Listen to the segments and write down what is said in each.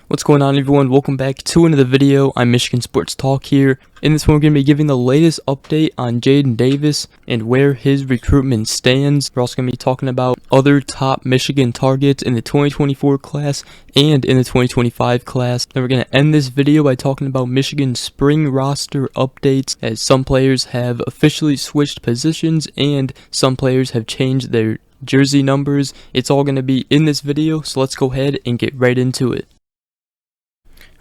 What's going on, everyone? Welcome back to another video. I'm Michigan Sports Talk here. In this one, we're going to be giving the latest update on Jadyn Davis and where his recruitment stands. We're also going to be talking about other top Michigan targets in the 2024 class and in the 2025 class. Then we're going to end this video by talking about Michigan's spring roster updates, as some players have officially switched positions and some players have changed their jersey numbers. It's all going to be in this video, so let's go ahead and get right into it.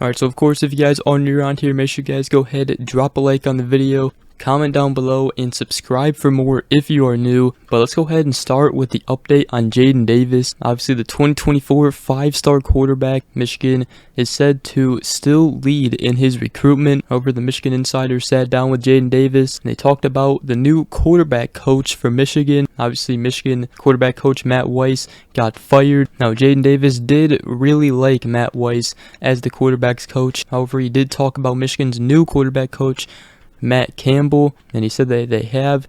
Alright, so of course, if you guys are new around here, make sure you guys go ahead, drop a like on the video, comment down below, and subscribe for more if you are new. But let's go ahead and start with the update on Jadyn Davis. Obviously, the 2024 5-star quarterback, Michigan, is said to still lead in his recruitment. However, the Michigan Insider sat down with Jadyn Davis, and they talked about the new quarterback coach for Michigan. Obviously, Michigan quarterback coach Matt Weiss got fired. Now, Jadyn Davis did really like Matt Weiss as the quarterback's coach. However, he did talk about Michigan's new quarterback coach, Matt Campbell, and he said that they have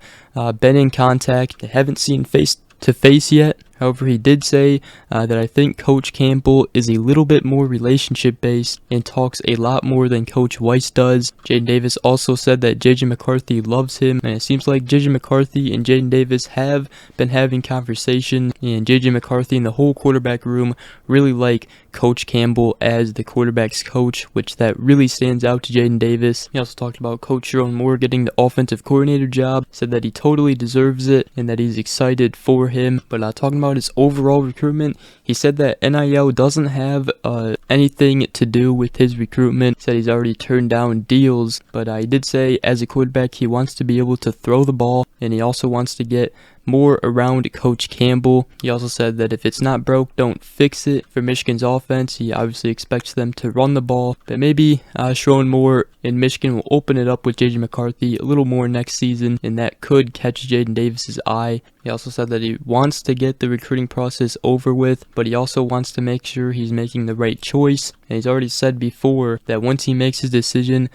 been in contact. They haven't seen face-to-face yet. However, he did say that I think Coach Campbell is a little bit more relationship-based and talks a lot more than Coach Weiss does. Jadyn Davis also said that JJ McCarthy loves him, and it seems like JJ McCarthy and Jadyn Davis have been having conversations, and JJ McCarthy and the whole quarterback room really like Coach Campbell as the quarterback's coach, which that really stands out to Jadyn Davis. He also talked about Coach Sharon Moore getting the offensive coordinator job, said that he totally deserves it and that he's excited for him. But talking about his overall recruitment, he said that NIL doesn't have anything to do with his recruitment. He said he's already turned down deals, but he did say as a quarterback he wants to be able to throw the ball, and he also wants to get more around Coach Campbell. He also said that if it's not broke, don't fix it. For Michigan's offense, he obviously expects them to run the ball, but maybe Sharon Moore in Michigan will open it up with JJ McCarthy a little more next season, and that could catch Jadyn Davis's eye. He also said that he wants to get the recruiting process over with, but he also wants to make sure he's making the right choice. And he's already said before that once he makes his decision,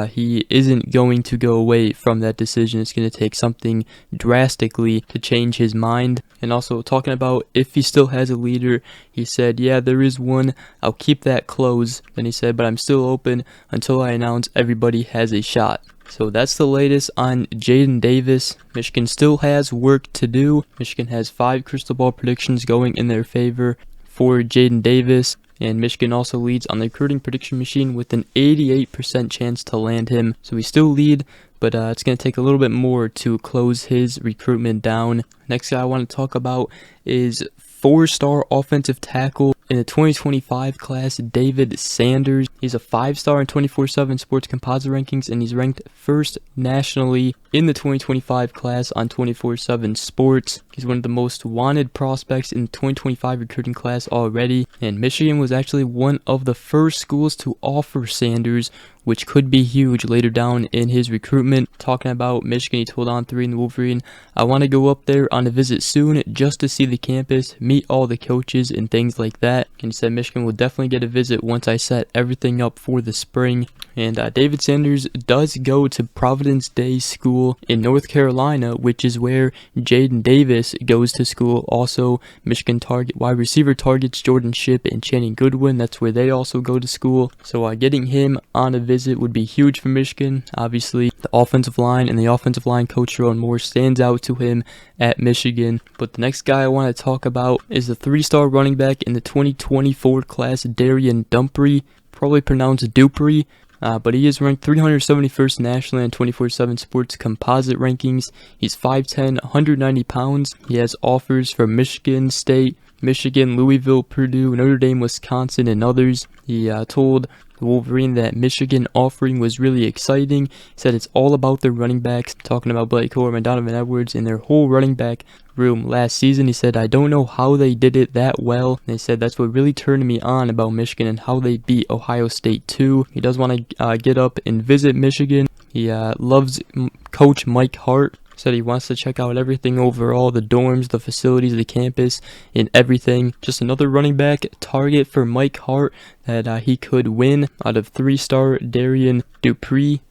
he isn't going to go away from that decision. It's going to take something drastically to change his mind. And also talking about if he still has a leader, he said, yeah, there is one. I'll keep that close. Then he said, but I'm still open until I announce everybody has a shot. So that's the latest on Jadyn Davis. Michigan still has work to do. Michigan has 5 crystal ball predictions going in their favor for Jadyn Davis. And Michigan also leads on the recruiting prediction machine with an 88% chance to land him. So we still lead, but it's going to take a little bit more to close his recruitment down. Next guy I want to talk about is 4-star offensive tackle in the 2025 class, David Sanders. He's a 5-star in 24/7 Sports Composite Rankings, and he's ranked first nationally in the 2025 class on 24/7 Sports. He's one of the most wanted prospects in the 2025 recruiting class already, and Michigan was actually one of the first schools to offer Sanders, which could be huge later down in his recruitment. Talking about Michigan, he told On3 and the Wolverine, I want to go up there on a visit soon just to see the campus, meet all the coaches, and things like that. And he said Michigan will definitely get a visit once I set everything up for the spring. And David Sanders does go to Providence Day School in North Carolina, which is where Jadyn Davis goes to school. Also, Michigan wide receiver targets Jordan Shipp and Channing Goodwin. That's where they also go to school. So getting him on a visit would be huge for Michigan. Obviously, the offensive line and the offensive line coach Sharon Moore stands out to him at Michigan. But the next guy I want to talk about is the 3-star running back in the 2024 class, Darian Dupree, probably pronounced Dupree. But he is ranked 371st nationally on 24/7 Sports Composite Rankings. He's 5'10", 190 pounds. He has offers from Michigan State, Michigan, Louisville, Purdue, Notre Dame, Wisconsin, and others. He told the Wolverine that Michigan offering was really exciting. He said it's all about their running backs, talking about Blake Corum and Donovan Edwards and their whole running back room last season. He said, I don't know how they did it that well. And they said that's what really turned me on about Michigan and how they beat Ohio State too. He does want to get up and visit Michigan. He loves Coach Mike Hart. Said he wants to check out everything overall, the dorms, the facilities, the campus, and everything. Just another running back target for Mike Hart that he could win out of 3-star Darian Dupree.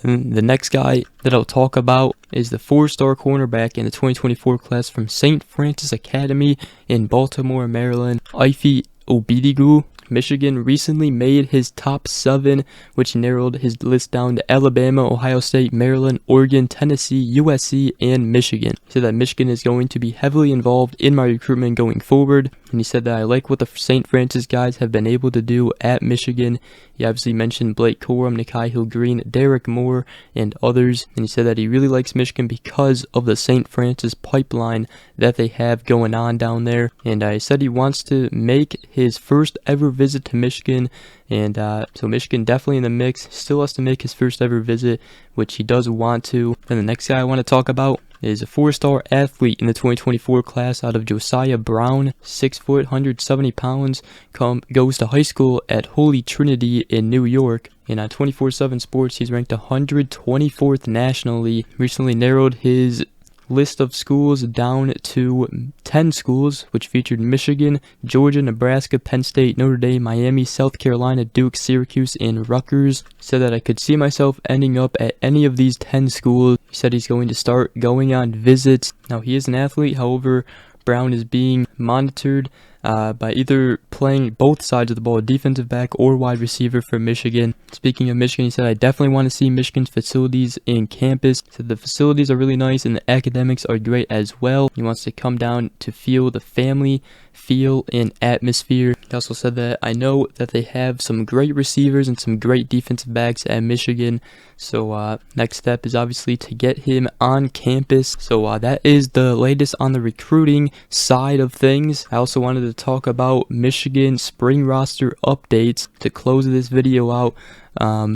And the next guy that I'll talk about is the 4-star cornerback in the 2024 class from St. Francis Academy in Baltimore, Maryland, Obedigo. Michigan recently made his top 7, which narrowed his list down to Alabama, Ohio State, Maryland, Oregon, Tennessee, USC, and Michigan. He said that Michigan is going to be heavily involved in my recruitment going forward, and he said that I like what the St. Francis guys have been able to do at Michigan. He obviously mentioned Blake Corum, Nikhai Hill-Green, Derek Moore, and others, and he said that he really likes Michigan because of the St. Francis pipeline that they have going on down there. And he said he wants to make his first ever visit to Michigan, and so Michigan definitely in the mix. Still has to make his first ever visit, which he does want to. And the next guy I want to talk about is a 4-star athlete in the 2024 class out of Josiah Brown, 6 foot, 170 pounds, goes to high school at Holy Trinity in New York. And on 24/7 Sports, he's ranked 124th nationally. Recently narrowed his list of schools down to 10 schools, which featured Michigan, Georgia, Nebraska, Penn State, Notre Dame, Miami, South Carolina, Duke, Syracuse, and Rutgers. Said that I could see myself ending up at any of these 10 schools. He said he's going to start going on visits. Now, he is an athlete, however, Brown is being monitored by either playing both sides of the ball, defensive back or wide receiver for Michigan. Speaking of Michigan, he said, I definitely want to see Michigan's facilities in campus. He said the facilities are really nice and the academics are great as well. He wants to come down to feel the family feel and atmosphere. He also said that I know that they have some great receivers and some great defensive backs at Michigan. So next step is obviously to get him on campus. So that is the latest on the recruiting side of things. I also wanted to talk about Michigan spring roster updates to close this video out.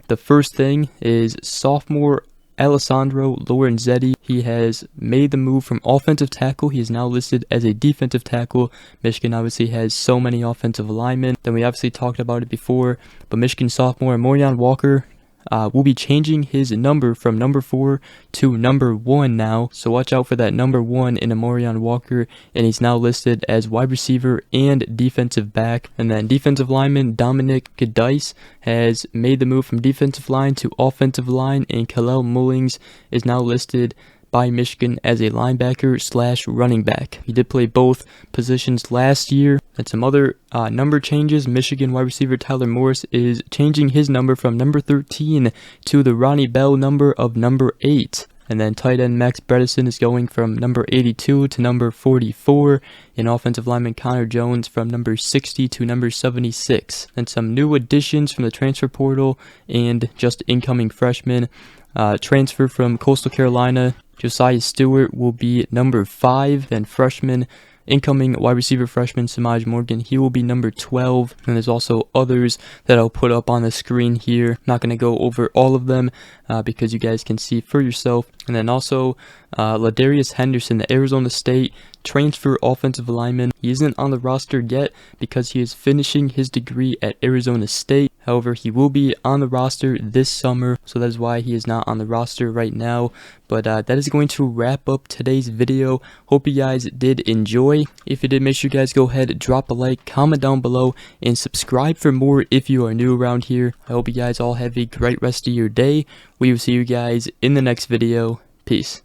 The first thing is sophomore Alessandro Lorenzetti. He has made the move from offensive tackle. He is now listed as a defensive tackle. Michigan obviously has so many offensive linemen. Then we obviously talked about it before, but Michigan sophomore Morion Walker will be changing his number from number 4 to number 1 now. So watch out for that number 1 in Morion Walker, and he's now listed as wide receiver and defensive back. And then defensive lineman Dominic Gadice has made the move from defensive line to offensive line, and Kalel Mullings is now listed by Michigan as a linebacker / running back. He did play both positions last year. And some other number changes. Michigan wide receiver Tyler Morris is changing his number from number 13 to the Ronnie Bell number of number 8. And then tight end Max Bredesen is going from number 82 to number 44. And offensive lineman Connor Jones from number 60 to number 76. And some new additions from the transfer portal and just incoming freshmen. Transfer from Coastal Carolina, Josiah Stewart will be number 5. Then freshman, incoming wide receiver freshman Samaj Morgan, he will be number 12. And there's also others that I'll put up on the screen here. Not going to go over all of them because you guys can see for yourself. And then also Ladarius Henderson, the Arizona State transfer offensive lineman. He isn't on the roster yet because he is finishing his degree at Arizona State. However, he will be on the roster this summer, so that is why he is not on the roster right now. But that is going to wrap up today's video. Hope you guys did enjoy. If you did, make sure you guys go ahead, drop a like, comment down below, and subscribe for more if you are new around here. I hope you guys all have a great rest of your day. We will see you guys in the next video. Peace.